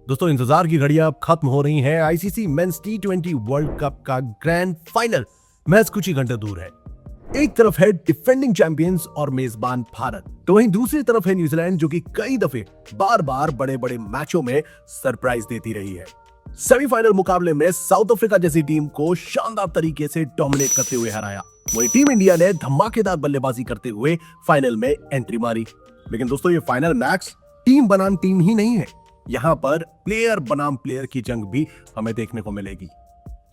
दोस्तों इंतजार की घड़ियां अब खत्म हो रही हैं। आईसीसी मेंस टी20 वर्ल्ड कप का ग्रैंड फाइनल मैच कुछ ही घंटे दूर है। एक तरफ है डिफेंडिंग चैंपियंस और मेजबान भारत, तो वहीं दूसरी तरफ है न्यूजीलैंड, जो कि कई दफे बार बार बड़े बड़े मैचों में सरप्राइज देती रही है। सेमीफाइनल मुकाबले में साउथ अफ्रीका जैसी टीम को शानदार तरीके से डोमिनेट करते हुए हराया। वहीं टीम इंडिया ने धमाकेदार बल्लेबाजी करते हुए फाइनल में एंट्री मारी। लेकिन दोस्तों ये फाइनल मैच टीम बनाम टीम ही नहीं है, यहाँ पर प्लेयर बनाम प्लेयर की जंग भी हमें देखने को मिलेगी।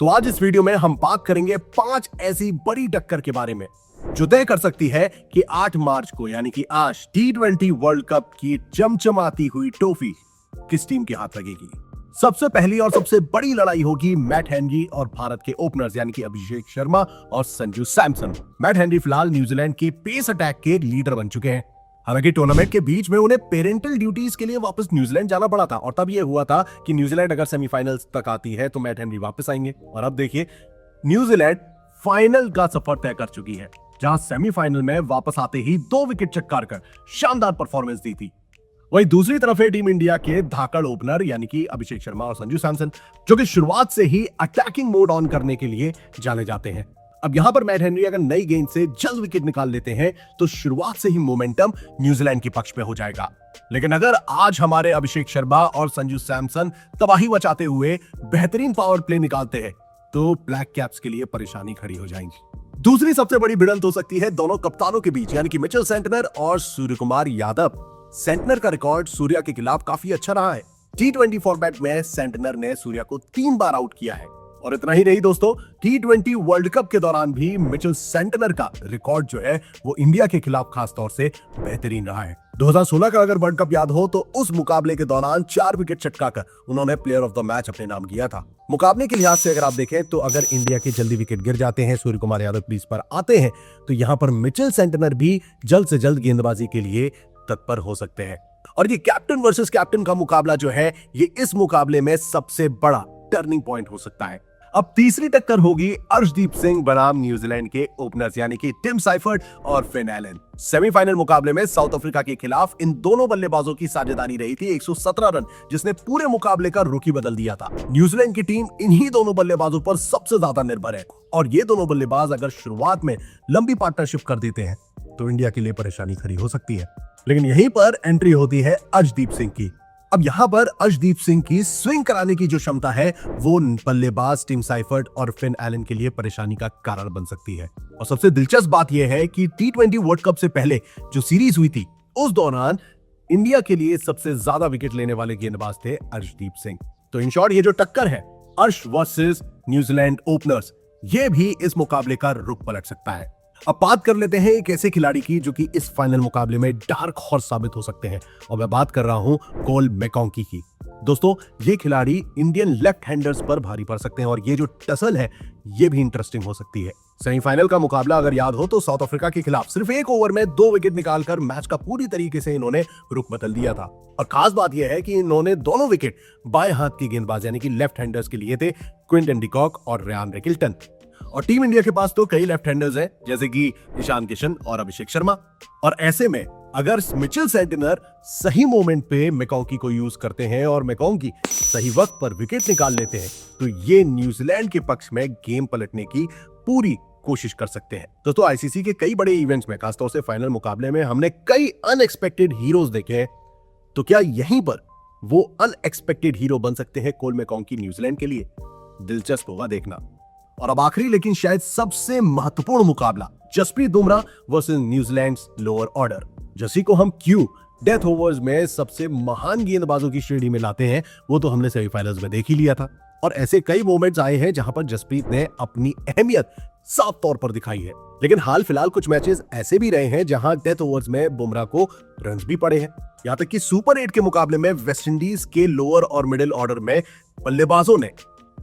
तो आज इस वीडियो में हम बात करेंगे 5 ऐसी बड़ी टक्कर के बारे में जो तय कर सकती है कि 8 मार्च को यानी कि आज टी20 वर्ल्ड कप की चमचमाती हुई ट्रॉफी किस टीम के हाथ लगेगी। सबसे पहली और सबसे बड़ी लड़ाई होगी मैट हेनरी और भारत के ओपनर्स यानी कि अभिषेक शर्मा और संजू सैमसन। मैट हेनरी फिलहाल न्यूजीलैंड के पेस अटैक के लीडर बन चुके हैं। हालांकि टूर्नामेंट के बीच में उन्हें पेरेंटल ड्यूटीज के लिए वापस न्यूजीलैंड जाना पड़ा था और तब यह हुआ था कि न्यूजीलैंड अगर सेमीफाइनल्स तक आती है तो मैट हेनरी वापस आएंगे। और अब देखिए न्यूजीलैंड फाइनल का सफर तय कर चुकी है, जहां सेमीफाइनल में वापस आते ही 2 विकेट चटकार कर शानदार परफॉर्मेंस दी थी। वहीं दूसरी तरफ है टीम इंडिया के धाकड़ ओपनर यानी कि अभिषेक शर्मा और संजू सैमसन, जो कि शुरुआत से ही अटैकिंग मोड ऑन करने के लिए जाने जाते हैं। अब यहां पर मैट हेनरी अगर नई गेंद से जल्द विकेट निकाल लेते हैं तो शुरुआत से ही मोमेंटम न्यूजीलैंड के पक्ष में हो जाएगा। लेकिन अगर आज हमारे अभिषेक शर्मा और संजू सैमसन तबाही मचाते हुए बेहतरीन पावर प्ले निकालते हैं तो ब्लैक कैप्स के लिए परेशानी खड़ी हो जाएगी। दूसरी सबसे बड़ी भिड़ंत हो सकती है दोनों कप्तानों के बीच यानी कि मिचेल सेंटनर और सूर्यकुमार यादव। सेंटनर का रिकॉर्ड सूर्या के खिलाफ काफी अच्छा रहा है। टी20 फॉर्मेट में सेंटनर ने सूर्या को 3 बार आउट किया है। और इतना ही नहीं दोस्तों, टी20 वर्ल्ड कप के दौरान भी मिचेल सेंटनर का रिकॉर्ड जो है वो इंडिया के खिलाफ खास तौर से बेहतरीन रहा है। 2016 का अगर वर्ल्ड कप याद हो तो उस मुकाबले के दौरान 4 विकेट चटकाकर उन्होंने प्लेयर ऑफ द मैच अपने नाम किया था। मुकाबले के लिहाज से अगर आप देखें तो अगर इंडिया के जल्दी विकेट गिर जाते हैं, सूर्यकुमार यादव क्रीज पर आते हैं, तो यहाँ पर मिचेल सेंटनर भी जल्द से जल्द गेंदबाजी के लिए तत्पर हो सकते हैं। और ये कैप्टन वर्सेस कैप्टन का मुकाबला जो है ये इस मुकाबले में सबसे बड़ा टर्निंग पॉइंट हो सकता है। अब तीसरी टक्कर होगी अर्शदीप सिंह बनाम न्यूजीलैंड के ओपनर्स यानी कि टिम साइफर्ट और फिन एलन। सेमीफाइनल मुकाबले में साउथ अफ्रीका के खिलाफ इन दोनों बल्लेबाजों की साझेदारी रही थी 117 रन, जिसने पूरे मुकाबले का रुख ही बदल दिया था। न्यूजीलैंड की टीम इन्हीं दोनों बल्लेबाजों पर सबसे ज्यादा निर्भर है और ये दोनों बल्लेबाज अगर शुरुआत में लंबी पार्टनरशिप कर देते हैं तो इंडिया के लिए परेशानी खड़ी हो सकती है। लेकिन यहीं पर एंट्री होती है अर्शदीप सिंह की। अब यहां पर अर्शदीप सिंह की स्विंग कराने की जो क्षमता है वो बल्लेबाज टिम साइफर्ट और फिन एलन के लिए परेशानी का कारण बन सकती है। और सबसे दिलचस्प बात यह है कि टी20 वर्ल्ड कप से पहले जो सीरीज हुई थी उस दौरान इंडिया के लिए सबसे ज्यादा विकेट लेने वाले गेंदबाज थे अर्शदीप सिंह। तो इन शॉर्ट ये जो टक्कर है अर्श वर्सेस न्यूजीलैंड ओपनर्स, ये भी इस मुकाबले का रुख पलट सकता है। अब बात कर लेते हैं एक ऐसे खिलाड़ी की जो कि इस फाइनल मुकाबले में डार्क हॉर्स साबित हो सकते हैं और मैं बात कर रहा हूं कोल मैकॉन्की की। दोस्तों ये खिलाड़ी इंडियन लेफ्ट हैंडर्स पर भारी पड़ सकते हैं और ये जो टसल है ये भी इंटरेस्टिंग हो सकती है। सेमीफाइनल का मुकाबला अगर याद हो तो साउथ अफ्रीका के खिलाफ सिर्फ 1 ओवर में 2 विकेट निकालकर मैच का पूरी तरीके से इन्होंने रुख बदल दिया था। और खास बात यह है कि इन्होंने दोनों विकेट बाएं हाथ की गेंदबाज यानी कि लेफ्ट हैंडर्स के लिए थे, क्विंटन डिकॉक और रेयान रिकिल्टन। और टीम इंडिया के पास तो कई लेफ्ट हैंडर्स हैं जैसे कि ईशान किशन और अभिषेक शर्मा। और ऐसे में अगर मिचेल सेंटनर सही मोमेंट पे मैकॉन्की को यूज करते हैं और मैकॉन्की सही वक्त पर विकेट निकाल लेते हैं तो ये न्यूजीलैंड के पक्ष में गेम पलटने की पूरी कोशिश कर सकते हैं। दोस्तों आईसीसी के कई बड़े इवेंट्स में खासतौर से फाइनल मुकाबले में हमने कई अनएक्सपेक्टेड हीरोज देखे हैं, तो क्या यहीं पर वो अनएक्सपेक्टेड हीरो बन सकते हैं कोल मैकॉन्की न्यूजीलैंड के लिए? दिलचस्प होगा देखना। और अब आखिरी लेकिन शायद सबसे महत्वपूर्ण मुकाबला Jasprit Bumrah versus New Zealand lower order. Jassi को हम क्यों डेथ ओवर्स में सबसे महान गेंदबाजों की श्रेणी में लाते हैं वो तो हमने सेमीफाइनल्स में देख ही लिया था और ऐसे कई मोमेंट्स आए हैं जहां पर जसप्रीत ने अपनी अहमियत साफ तौर पर दिखाई है। लेकिन हाल फिलहाल कुछ मैचेस ऐसे भी रहे हैं जहां डेथ ओवर्स में बुमराह को रन्स भी पड़े हैं। यहां तक कि सुपर 8 के मुकाबले में वेस्टइंडीज के लोअर और मिडिल ऑर्डर में बल्लेबाजों ने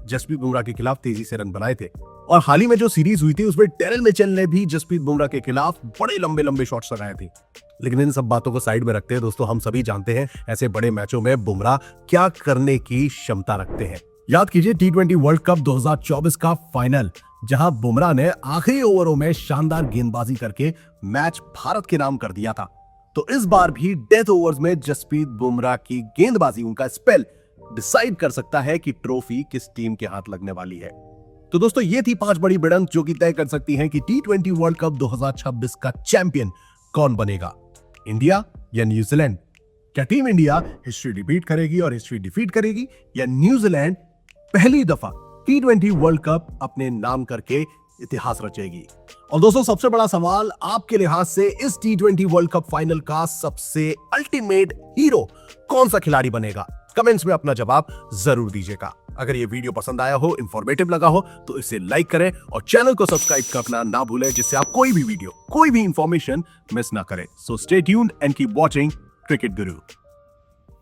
जसप्रीत बुमराह के खिलाफ तेजी से रन बनाए थे। और हाल ही में जो सीरीज हुई थी उसमें टेरल मिचेल ने भी जसप्रीत बुमराह के खिलाफ बड़े लंबे लंबे शॉट्स लगाए थे। लेकिन इन सब बातों को साइड में रखते हैं दोस्तों, हम सभी जानते हैं ऐसे बड़े मैचों में बुमराह क्या करने की क्षमता रखते हैं। याद कीजिए टी20 वर्ल्ड कप 2024 का फाइनल, जहां बुमराह ने आखिरी ओवरों में शानदार गेंदबाजी करके मैच भारत के नाम कर दिया था। तो इस बार भी डेथ ओवर्स में जसप्रीत बुमराह की गेंदबाजी, उनका स्पेल डिसाइड कर सकता है कि ट्रॉफी किस टीम के हाथ लगने वाली है। तो दोस्तों ये थी 5 बड़ी भिड़ंत जो कि तय कर सकती हैं कि T20 वर्ल्ड कप 2026 का चैंपियन कौन बनेगा, इंडिया या न्यूजीलैंड। क्या टीम इंडिया हिस्ट्री रिपीट करेगी और हिस्ट्री डिफीट करेगी, या न्यूजीलैंड पहली दफा T20 वर्ल्ड कप अपने नाम करके इतिहास रचेगी। और दोस्तों सबसे बड़ा सवाल आपके लिहाज से इस T20 वर्ल्ड कप फाइनल का सबसे अल्टीमेट हीरो कौन सा खिलाड़ी बनेगा, कमेंट्स में अपना जवाब जरूर दीजिएगा। अगर ये वीडियो पसंद आया हो, इंफॉर्मेटिव लगा हो तो इसे लाइक करें और चैनल को सब्सक्राइब करना ना भूलें, जिससे आप कोई भी वीडियो, कोई भी इंफॉर्मेशन मिस ना करें। So stay tuned and keep watching cricket Guru.